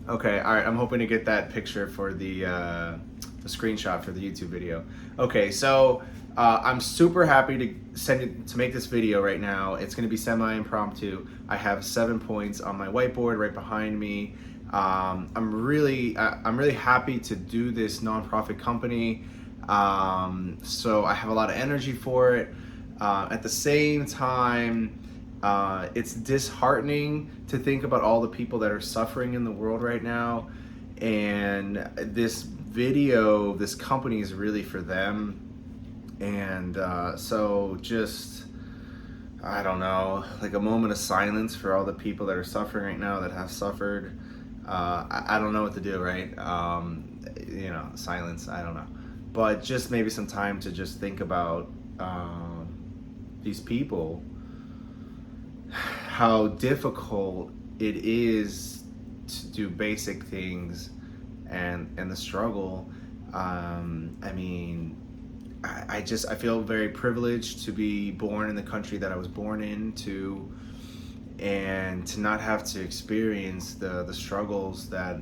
Okay, all right. I'm hoping to get that picture for the screenshot for the YouTube video. Okay, so I'm super happy to make this video right now. It's going to be semi-impromptu. I have 7 points on my whiteboard right behind me. I'm really happy to do this nonprofit company. So I have a lot of energy for it. At the same time, it's disheartening to think about all the people that are suffering in the world right now. And this video, this company is really for them. And so just, I don't know, like a moment of silence for all the people that are suffering right now, that have suffered. I don't know what to do, right? Silence, I don't know. But just maybe some time to just think about these people, how difficult it is to do basic things, and the struggle. I feel very privileged to be born in the country that I was born into, and to not have to experience the struggles that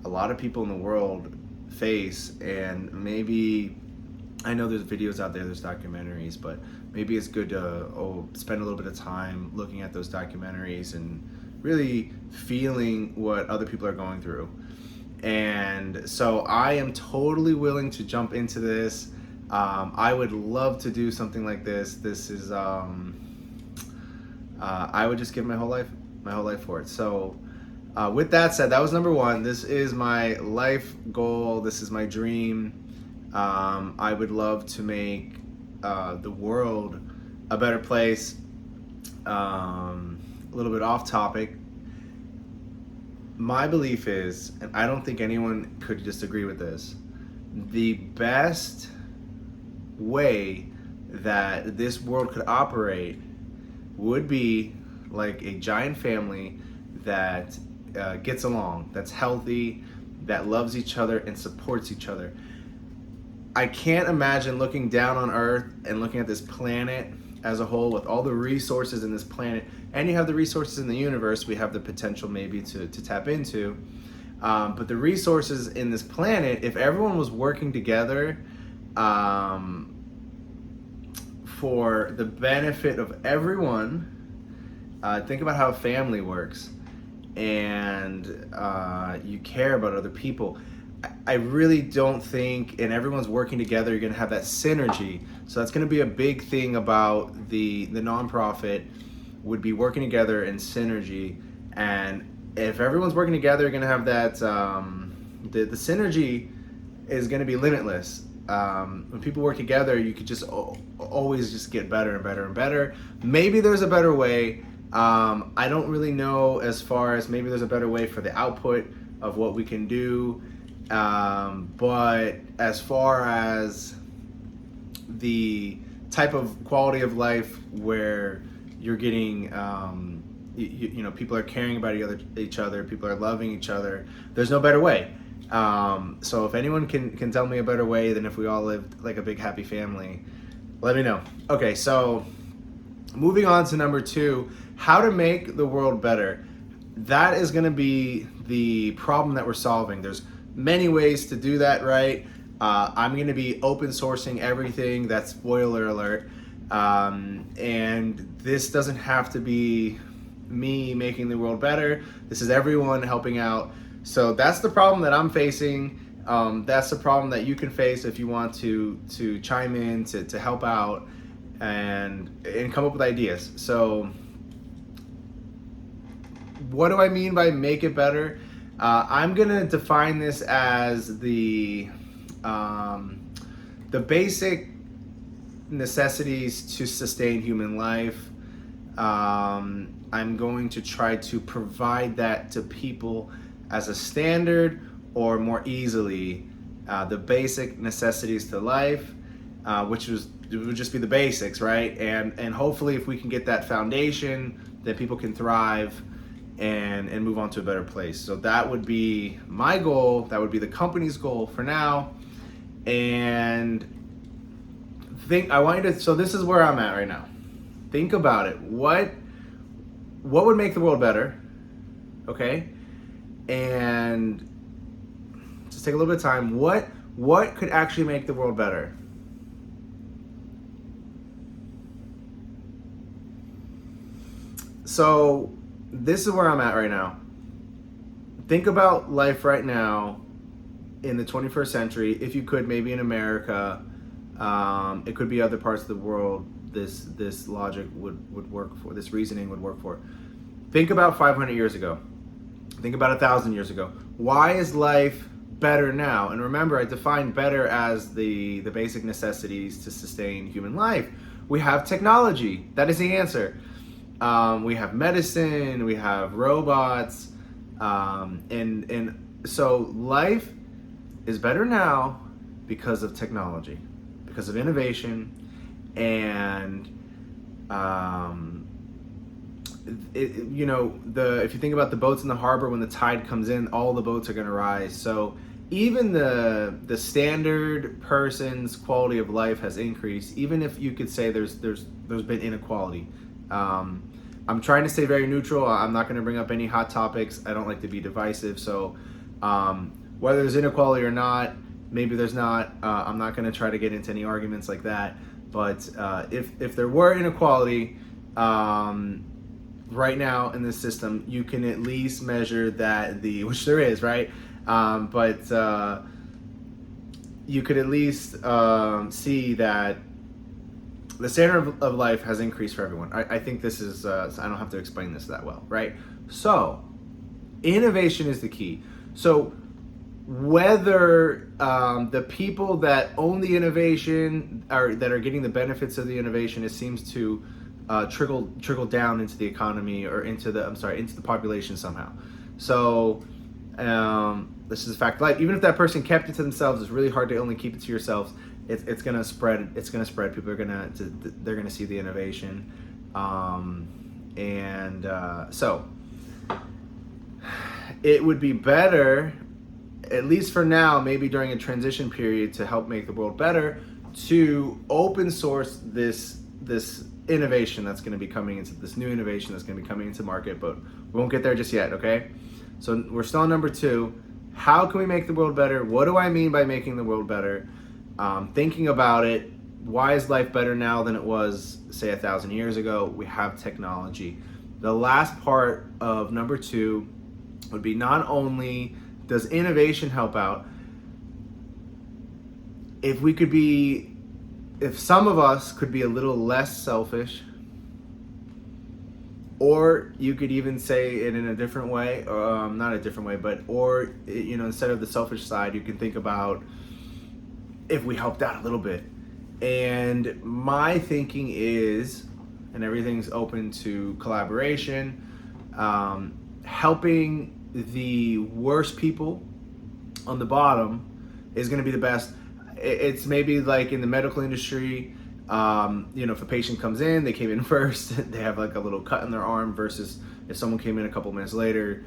a lot of people in the world face. And maybe, I know there's videos out there, there's documentaries, but maybe it's good to spend a little bit of time looking at those documentaries and really feeling what other people are going through. And so I am totally willing to jump into this. I would love to do something like this. This is I would just give my whole life for it. So with that said, that was number one. This is my life goal. This is my dream. I would love to make the world a better place. A little bit off topic. My belief is, and I don't think anyone could disagree with this, the best way that this world could operate would be like a giant family that gets along, that's healthy, that loves each other and supports each other. I can't imagine looking down on Earth and looking at this planet as a whole with all the resources in this planet, and you have the resources in the universe we have the potential maybe to tap into. But the resources in this planet, if everyone was working together for the benefit of everyone, think about how a family works, and you care about other people. I really don't think, and everyone's working together, you're going to have that synergy. So that's going to be a big thing about the nonprofit, would be working together in synergy. And if everyone's working together, you're going to have that, the synergy is going to be limitless. When people work together, you could just always just get better and better and better. Maybe there's a better way. I don't really know, as far as maybe there's a better way for the output of what we can do. But as far as the type of quality of life where you're getting, people are caring about each other, people are loving each other, there's no better way. So if anyone can tell me a better way than if we all lived like a big happy family, let me know. Okay, so moving on to number two, how to make the world better. That is going to be the problem that we're solving. There's many ways to do that, right? I'm going to be open sourcing everything. That's spoiler alert. And this doesn't have to be me making the world better. This is everyone helping out. So that's the problem that I'm facing. That's the problem that you can face if you want to chime in, to help out and come up with ideas. So what do I mean by make it better? I'm gonna define this as the basic necessities to sustain human life. I'm going to try to provide that to people as a standard, or more easily, the basic necessities to life, which would just be the basics, right? And hopefully, if we can get that foundation, then people can thrive and move on to a better place. So that would be my goal. That would be the company's goal for now. And I want you to, so this is where I'm at right now. Think about it. What would make the world better? Okay? and just take a little bit of time. What could actually make the world better? So this is where I'm at right now. Think about life right now in the 21st century. If you could, maybe in America, it could be other parts of the world. This logic would work for. This reasoning would work for. Think about 500 years ago. Think about 1,000 years ago. Why is life better now? And remember, I define better as the basic necessities to sustain human life. We have technology. That is the answer. We have medicine. We have robots. And so life is better now because of technology, because of innovation, and if you think about the boats in the harbor, when the tide comes in, all the boats are going to rise. So even the standard person's quality of life has increased, even if you could say there's been inequality. I'm trying to stay very neutral. I'm not going to bring up any hot topics. I don't like to be divisive. So whether there's inequality or not, maybe there's not. I'm not going to try to get into any arguments like that. But if there were inequality right now in this system, you can at least measure that which there is, right? But you could at least see that the standard of life has increased for everyone. I think this is, I don't have to explain this that well, right? So, innovation is the key. So, whether the people that own the innovation that are getting the benefits of the innovation, it seems to trickle down into the economy or into the population somehow. So, this is a fact of life. Even if that person kept it to themselves, it's really hard to only keep it to yourselves. It's gonna spread. It's gonna spread. People are they're gonna see the innovation, so it would be better, at least for now, maybe during a transition period, to help make the world better, to open source this innovation that's going to be coming into this new innovation that's going to be coming into market. But we won't get there just yet. Okay, so we're still on number 2. How can we make the world better? What do I mean by making the world better? Thinking about it, why is life better now than it was, say, 1,000 years ago? We have technology. The last part of number 2 would be, not only does innovation help out, if some of us could be a little less selfish, or you could even say it in a different way, not a different way, but instead of the selfish side, you can think about if we helped out a little bit. And my thinking is, and everything's open to collaboration, helping the worst people on the bottom is going to be the best. It's maybe like in the medical industry, if a patient comes in, they came in first, they have like a little cut in their arm, versus if someone came in a couple minutes later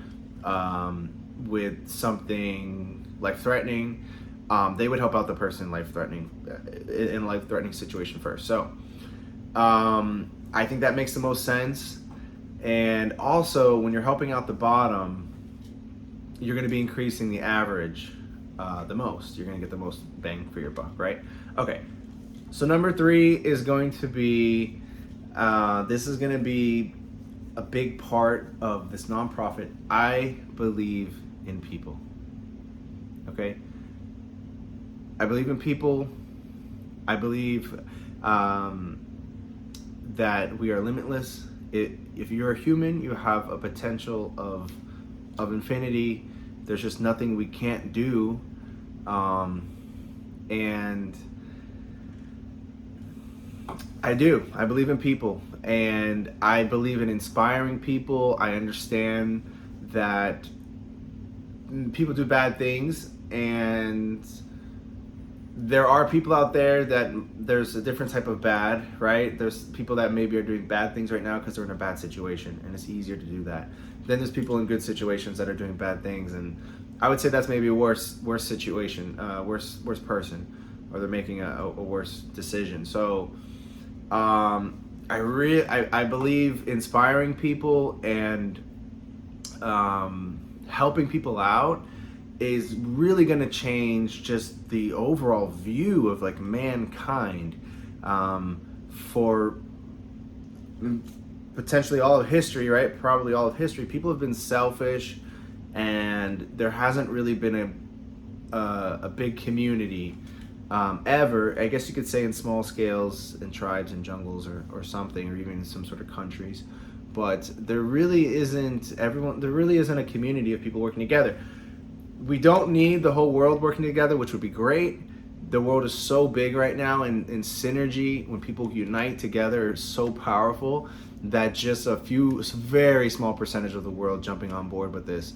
with something life-threatening, they would help out the person in a life-threatening situation first. So I think that makes the most sense. And also, when you're helping out the bottom, you're going to be increasing the average the most. You're going to get the most bang for your buck, right? Okay, so number 3 is going to be, this is going to be a big part of this nonprofit. I believe in people, okay? I believe in people. I believe that we are limitless. If you're a human, you have a potential of infinity. There's just nothing we can't do. And I believe in people, and I believe in inspiring people. I understand that people do bad things, and there are people out there that there's a different type of bad, right? There's people that maybe are doing bad things right now because they're in a bad situation, and it's easier to do that. Then there's people in good situations that are doing bad things, and I would say that's maybe a worse situation, worse person, or they're making a worse decision. So I believe inspiring people and helping people out is really going to change just the overall view of like mankind, for potentially all of history, right? Probably all of history. People have been selfish, and there hasn't really been a big community ever. I guess you could say in small scales, in tribes and jungles or something, or even in some sort of countries. But there really isn't a community of people working together. We don't need the whole world working together, which would be great. The world is so big right now, and synergy, when people unite together, is so powerful that just a very small percentage of the world jumping on board with this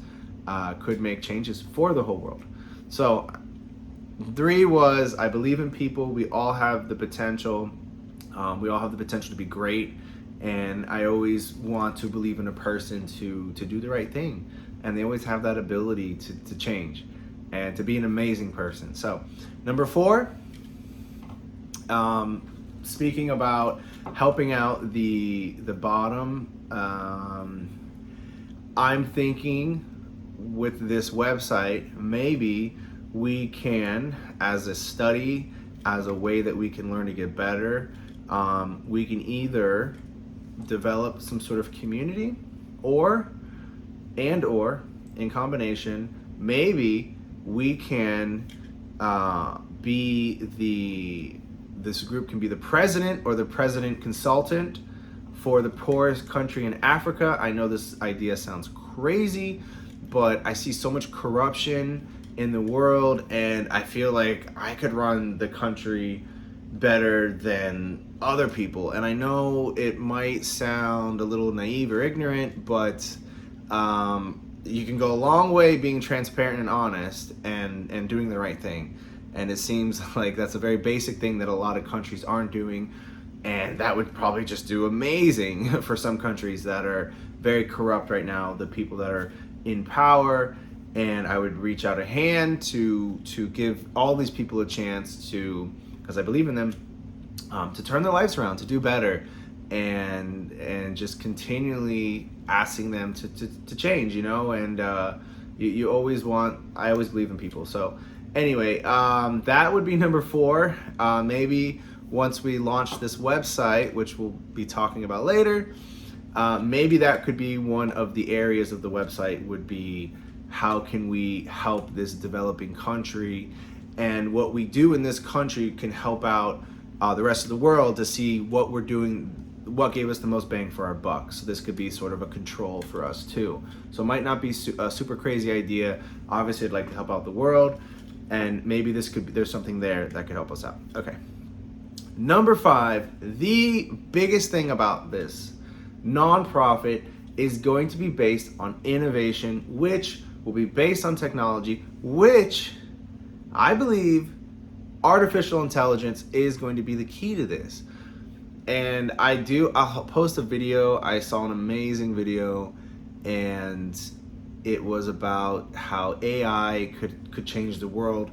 could make changes for the whole world. So 3 was, I believe in people. We all have the potential. We all have the potential to be great, and I always want to believe in a person to do the right thing, and they always have that ability to change and to be an amazing person. So number 4, speaking about helping out the bottom, I'm thinking with this website, maybe we can, as a study, as a way that we can learn to get better, we can either develop some sort of community, or in combination, maybe we can this group can be the president or the president consultant for the poorest country in Africa. I know this idea sounds crazy, but I see so much corruption in the world, and I feel like I could run the country better than other people. And I know it might sound a little naive or ignorant, but you can go a long way being transparent and honest and doing the right thing. And it seems like that's a very basic thing that a lot of countries aren't doing, and that would probably just do amazing for some countries that are very corrupt right now, the people that are in power. And I would reach out a hand to give all these people a chance to, because I believe in them, to turn their lives around, to do better, and just continually asking them to change, and you always I always believe in people. So anyway, that would be number 4. Maybe once we launch this website, which we'll be talking about later, maybe that could be one of the areas of the website, would be how can we help this developing country, and what we do in this country can help out the rest of the world to see what we're doing, what gave us the most bang for our buck. So this could be sort of a control for us too. So it might not be a super crazy idea. Obviously, I'd like to help out the world, and maybe there's something there that could help us out. Okay. Number 5, the biggest thing about this nonprofit is going to be based on innovation, which will be based on technology, which I believe artificial intelligence is going to be the key to this. And I'll post a video. I saw an amazing video, and it was about how AI could change the world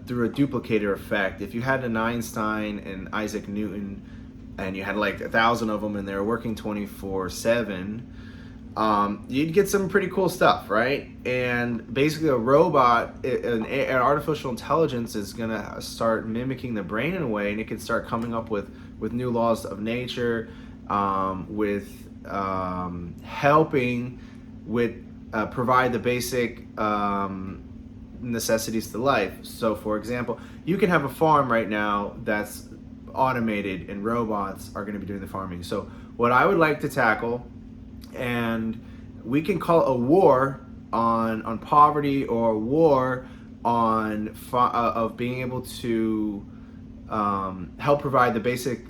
through a duplicator effect. If you had an Einstein and Isaac Newton, and you had like 1,000 of them, and they were working 24/7, you'd get some pretty cool stuff, right? And basically a robot, an artificial intelligence, is gonna start mimicking the brain in a way, and it can start coming up with new laws of nature, with helping with provide the basic necessities to life. So for example, you can have a farm right now that's automated, and robots are going to be doing the farming. So what I would like to tackle, and we can call a war on poverty, or a war on of being able to help provide the basic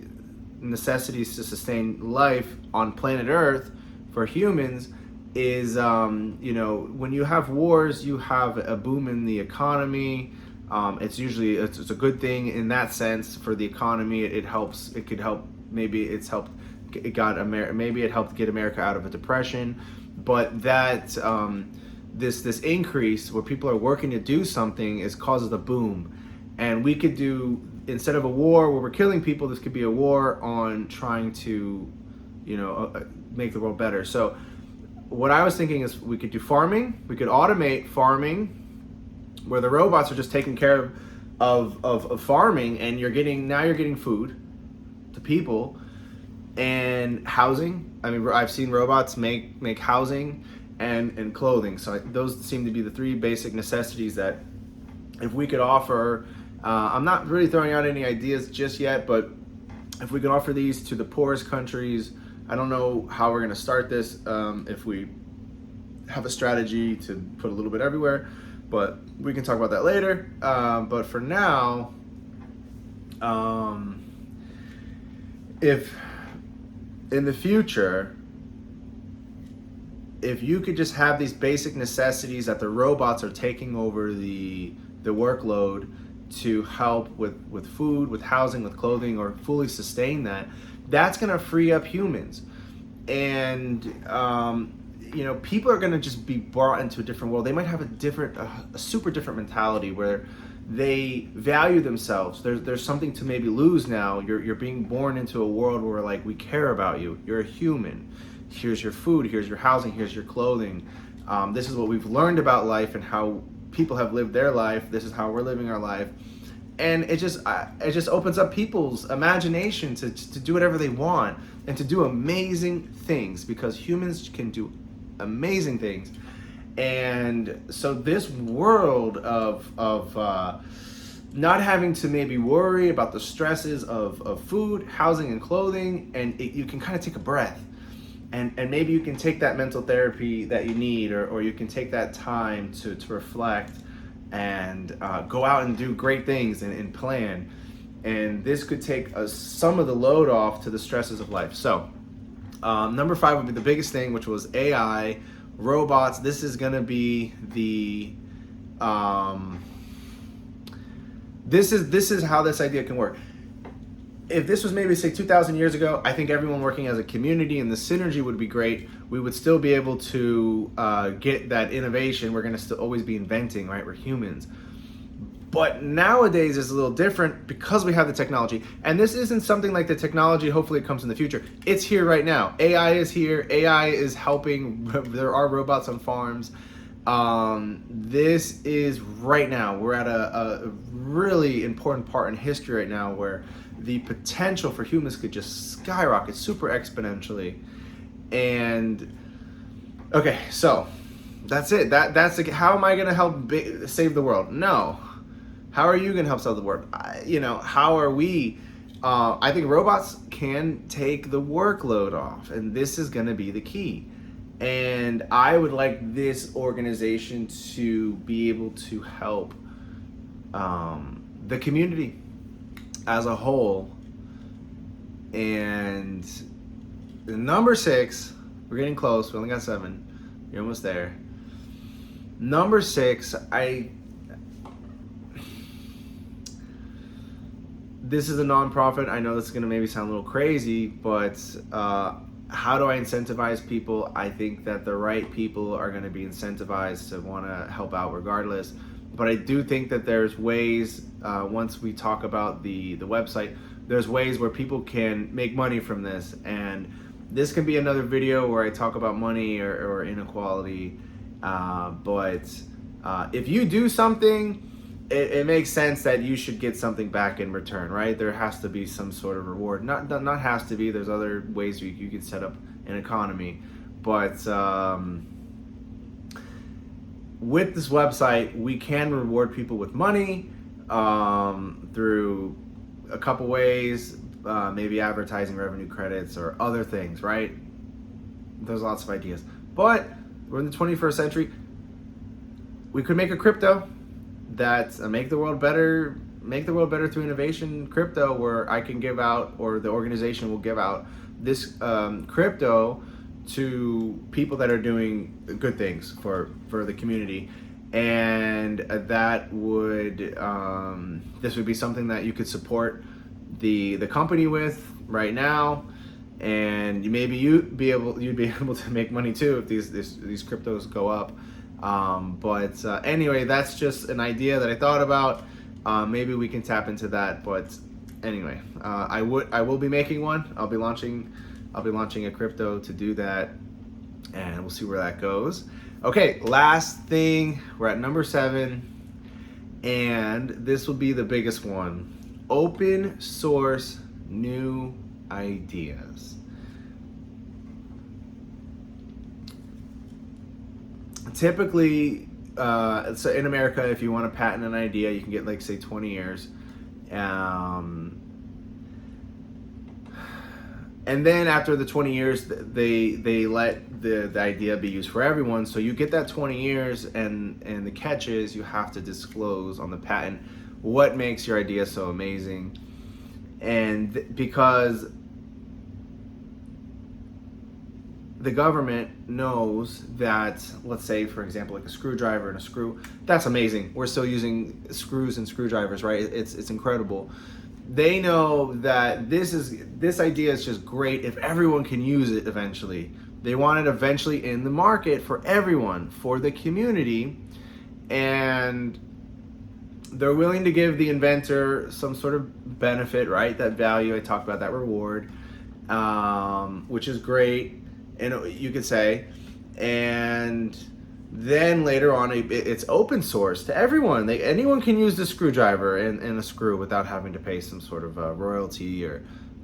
necessities to sustain life on planet Earth for humans, is when you have wars, you have a boom in the economy. It's usually it's a good thing in that sense for the economy. It helps. It could help. Maybe it's helped. Maybe it helped get America out of a depression. But that this increase where people are working to do something causes a boom, and we could do, instead of a war where we're killing people, this could be a war on trying to make the world better. So what I was thinking is we could do farming. We could automate farming, where the robots are just taking care of farming, and you're getting food to people, and housing. I mean, I've seen robots make housing and clothing. So those seem to be the three basic necessities that if we could offer. I'm not really throwing out any ideas just yet, but if we could offer these to the poorest countries, I don't know how we're going to start this, if we have a strategy to put a little bit everywhere, but we can talk about that later. But for now, if in the future, if you could just have these basic necessities that the robots are taking over the workload to help with food, with housing, with clothing, or fully sustain that, that's going to free up humans. And people are going to just be brought into a different world. They might have a super different mentality where they value themselves. There's something to maybe lose now. You're being born into a world where, like, we care about you. You're a human. Here's your food, here's your housing, here's your clothing. This is what we've learned about life and how people have lived their life. This is how we're living our life. And it just opens up people's imagination to do whatever they want and to do amazing things, because humans can do amazing things. And so this world of not having to maybe worry about the stresses of food, housing, and clothing, and you can kind of take a breath. And maybe you can take that mental therapy that you need, or you can take that time to reflect and go out and do great things and plan. And this could take some of the load off to the stresses of life. So number 5 would be the biggest thing, which was AI, robots. This is going to be the this is how this idea can work. If this was maybe, say, 2,000 years ago, I think everyone working as a community and the synergy would be great. We would still be able to get that innovation. We're going to still always be inventing, right? We're humans. But nowadays it's a little different because we have the technology. And this isn't something like the technology, hopefully it comes in the future. It's here right now. AI is here. AI is helping. There are robots on farms. This is right now. We're at a really important part in history right now where the potential for humans could just skyrocket super exponentially. And okay, so that's it. That's like, how am I going to help save the world? No. How are you going to help save the world? How are we? I think robots can take the workload off, and this is going to be the key. And I would like this organization to be able to help the community as a whole. And number 6, we're getting close. We only got 7. You're almost there. Number 6, this is a nonprofit. I know this is going to maybe sound a little crazy, but how do I incentivize people? I think that the right people are going to be incentivized to want to help out regardless. But I do think that there's ways, once we talk about the website, there's ways where people can make money from this. And this can be another video where I talk about money or inequality. But if you do something, it makes sense that you should get something back in return, right? There has to be some sort of reward. Not has to be. There's other ways you can set up an economy. But with this website, we can reward people with money through a couple ways, maybe advertising revenue credits or other things, right? There's lots of ideas. But we're in the 21st century. We could make a crypto that make the world better through innovation. Crypto where I can give out, or the organization will give out this crypto to people that are doing good things for the community. And that would this would be something that you could support the company with right now, and you'd be able to make money too if these cryptos go up. But anyway, that's just an idea that I thought about. Maybe we can tap into that. But anyway, I will be making one. I'll be launching a crypto to do that. and we'll see where that goes. Okay, last thing, we're at number 7, and this will be the biggest one. Open source new ideas. Typically, so in America, if you want to patent an idea, you can get like, say, 20 years. And then after the 20 years, they let the idea be used for everyone. So you get that 20 years, and the catch is you have to disclose on the patent what makes your idea so amazing. And because the government knows that, let's say, for example, like a screwdriver and a screw, that's amazing. We're still using screws and screwdrivers, right? It's incredible. They know that this idea is just great if everyone can use it eventually. They want it eventually in the market for everyone, for the community, and they're willing to give the inventor some sort of benefit, right? That value, I talked about that reward, which is great, and you could say, and then later on, it's open source to everyone. Anyone can use the screwdriver and a screw without having to pay some sort of royalty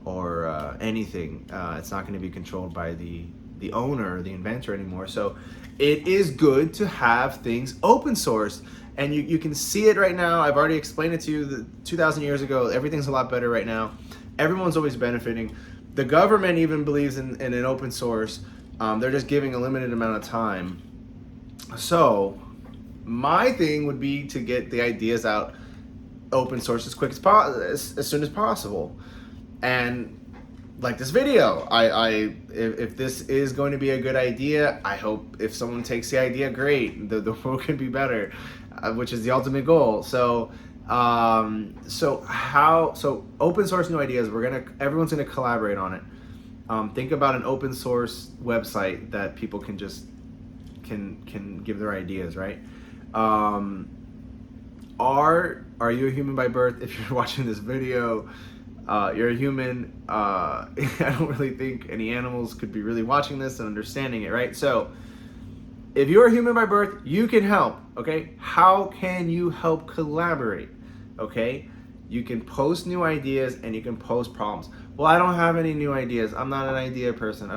or anything. It's not going to be controlled by the owner, the inventor anymore. So it is good to have things open source, and you can see it right now. I've already explained it to you 2,000 years ago. Everything's a lot better right now. Everyone's always benefiting. The government even believes in an open source. They're just giving a limited amount of time. So my thing would be to get the ideas out open source as quick as soon as possible. And like this video, if this is going to be a good idea, I hope if someone takes the idea, great. The world can be better, which is the ultimate goal. So open source new ideas. Everyone's gonna collaborate on it. Think about an open source website that people can just can give their ideas, right? Are you a human by birth? If you're watching this video, you're a human. I don't really think any animals could be really watching this and understanding it, right? So if you're a human by birth, you can help, okay? How can you help collaborate, okay? You can post new ideas and you can post problems. Well, I don't have any new ideas. I'm not an idea person.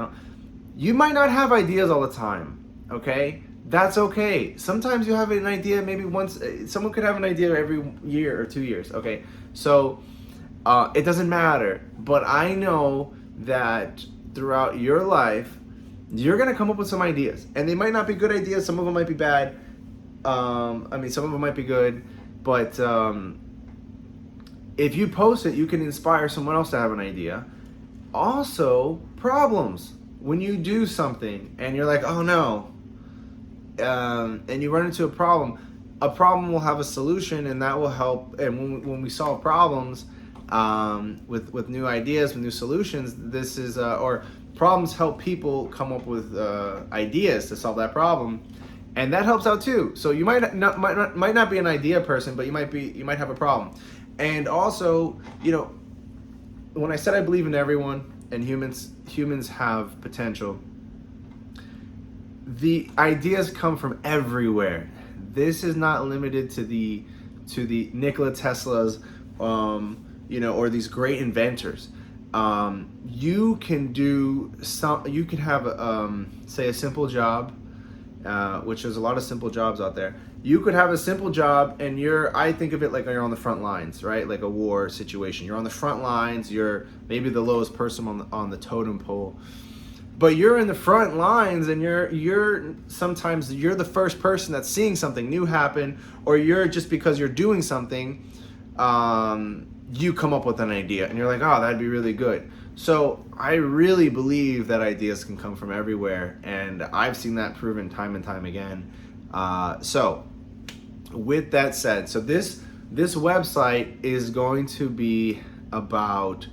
You might not have ideas all the time. Okay, that's okay. Sometimes you have an idea maybe once. Someone could have an idea every year or 2 years. Okay, so it doesn't matter. But I know that throughout your life, you're gonna come up with some ideas, and they might not be good ideas. Some of them might be bad. Some of them might be good, but if you post it, you can inspire someone else to have an idea. Also, problems. When you do something and you're like, oh no, and you run into a problem will have a solution, and that will help. And when we solve problems with new ideas, with new solutions, this is or problems help people come up with ideas to solve that problem, and that helps out too. So you might not be an idea person, but you might have a problem. And also, when I said I believe in everyone and humans have potential, the ideas come from everywhere. This is not limited to the Nikola Teslas, or these great inventors. You can have say a simple job, which there's a lot of simple jobs out there. You could have a simple job, and I think of it like you're on the front lines, right? Like a war situation. You're on the front lines. You're maybe the lowest person on the totem pole. But you're in the front lines, and sometimes you're the first person that's seeing something new happen, or you're just because you're doing something, you come up with an idea, and you're like, oh, that'd be really good. So I really believe that ideas can come from everywhere, and I've seen that proven time and time again. So with that said, so this website is going to be about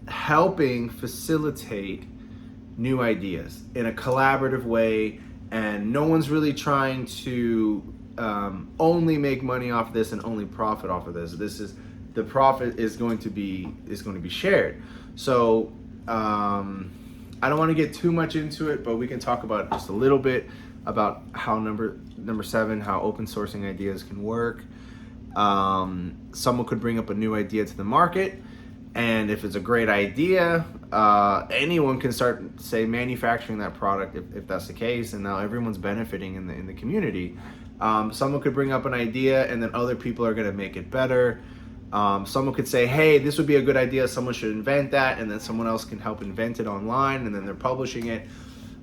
helping facilitate new ideas in a collaborative way, and no one's really trying to only make money off this and only profit off of this. The profit is going to be shared. So I don't want to get too much into it, but we can talk about just a little bit about how number 7, how open sourcing ideas can work. Someone could bring up a new idea to the market, and if it's a great idea, anyone can start, say, manufacturing that product if that's the case, and now everyone's benefiting in the community. Someone could bring up an idea, and then other people are going to make it better. Someone could say, hey, this would be a good idea, someone should invent that, and then someone else can help invent it online, and then they're publishing it.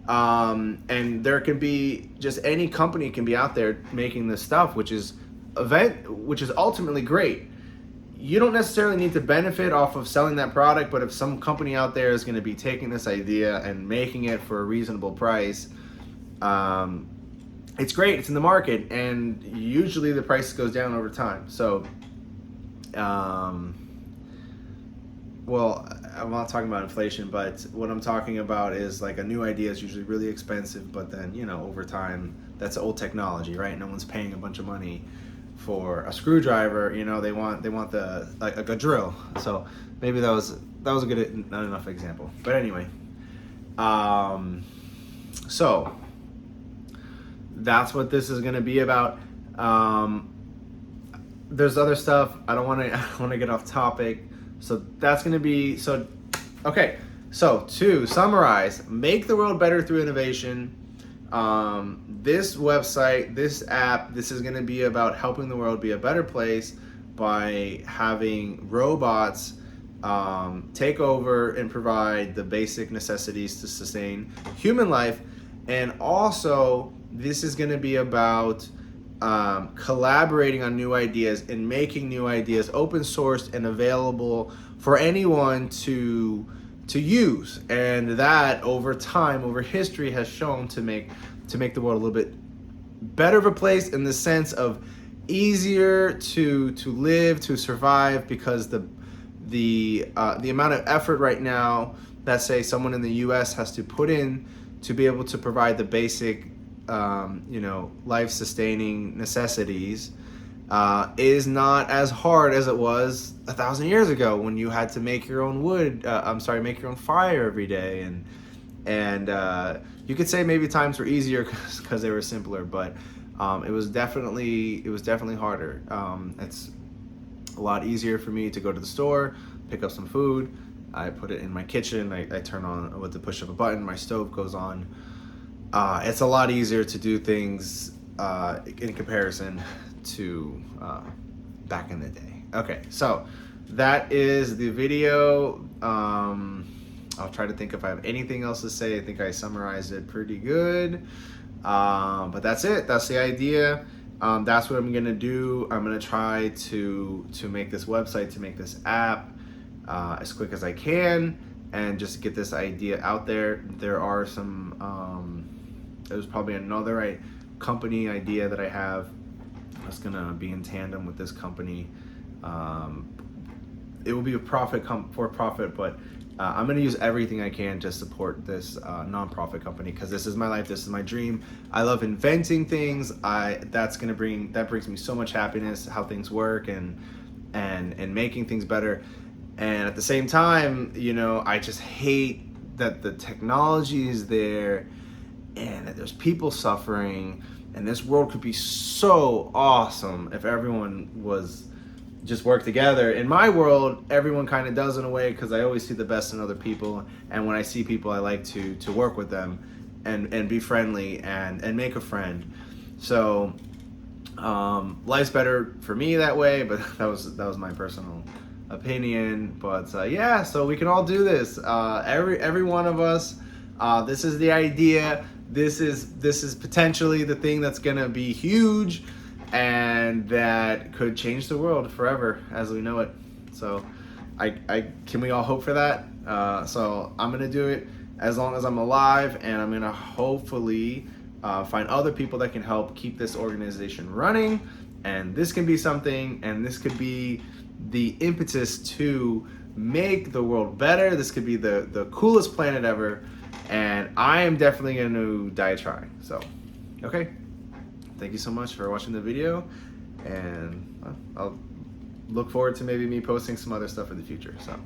And there can be just any company can be out there making this stuff, which is ultimately great. You don't necessarily need to benefit off of selling that product, but if some company out there is going to be taking this idea and making it for a reasonable price, it's great. It's in the market, and usually the price goes down over time. So, well, I'm not talking about inflation, but what I'm talking about is like a new idea is usually really expensive, but then, you know, over time, that's old technology, right? No one's paying a bunch of money for a screwdriver. You know, they want the like a drill. So maybe that was a good, not enough example. But anyway, so that's what this is going to be about. There's other stuff. I don't want to get off topic. So that's going to be, so, okay. So to summarize, make the world better through innovation. This website, this app, this is going to be about helping the world be a better place by having robots take over and provide the basic necessities to sustain human life. And also, this is going to be about collaborating on new ideas and making new ideas open sourced and available for anyone to use. And that over time, over history, has shown to make the world a little bit better of a place, in the sense of easier to live, to survive, because the amount of effort right now that, say, someone in the US has to put in to be able to provide the basic life-sustaining necessities is not as hard as it was 1,000 years ago, when you had to make your own make your own fire every day, and you could say maybe times were easier because they were simpler, but it was definitely harder. It's a lot easier for me to go to the store, pick up some food, I put it in my kitchen, I turn on with the push of a button, my stove goes on. It's a lot easier to do things in comparison to back in the day. Okay, so that is the video. I'll try to think if I have anything else to say. I think I summarized it pretty good. But that's it. That's the idea. That's what I'm gonna do. I'm gonna try to make this website, to make this app as quick as I can, and just get this idea out there. There are some. There's probably another company idea that I have that's gonna be in tandem with this company. It will be a for profit, but I'm gonna use everything I can to support this nonprofit company, because this is my life, this is my dream. I love inventing things. That brings me so much happiness, how things work and making things better. And at the same time, I just hate that the technology is there and that there's people suffering, and this world could be so awesome if everyone was just work together. In my world, everyone kind of does in a way, because I always see the best in other people, and when I see people, I like to work with them and be friendly and make a friend. So life's better for me that way, but that was my personal opinion. But yeah, so we can all do this. Every one of us. This is the idea. This is potentially the thing that's gonna be huge, and that could change the world forever as we know it. So can we all hope for that? So I'm gonna do it as long as I'm alive, and I'm gonna hopefully find other people that can help keep this organization running. And this can be something, and this could be the impetus to make the world better. This could be the coolest planet ever, and I am definitely going to die trying. So, okay. Thank you so much for watching the video, and I'll look forward to maybe me posting some other stuff in the future. So.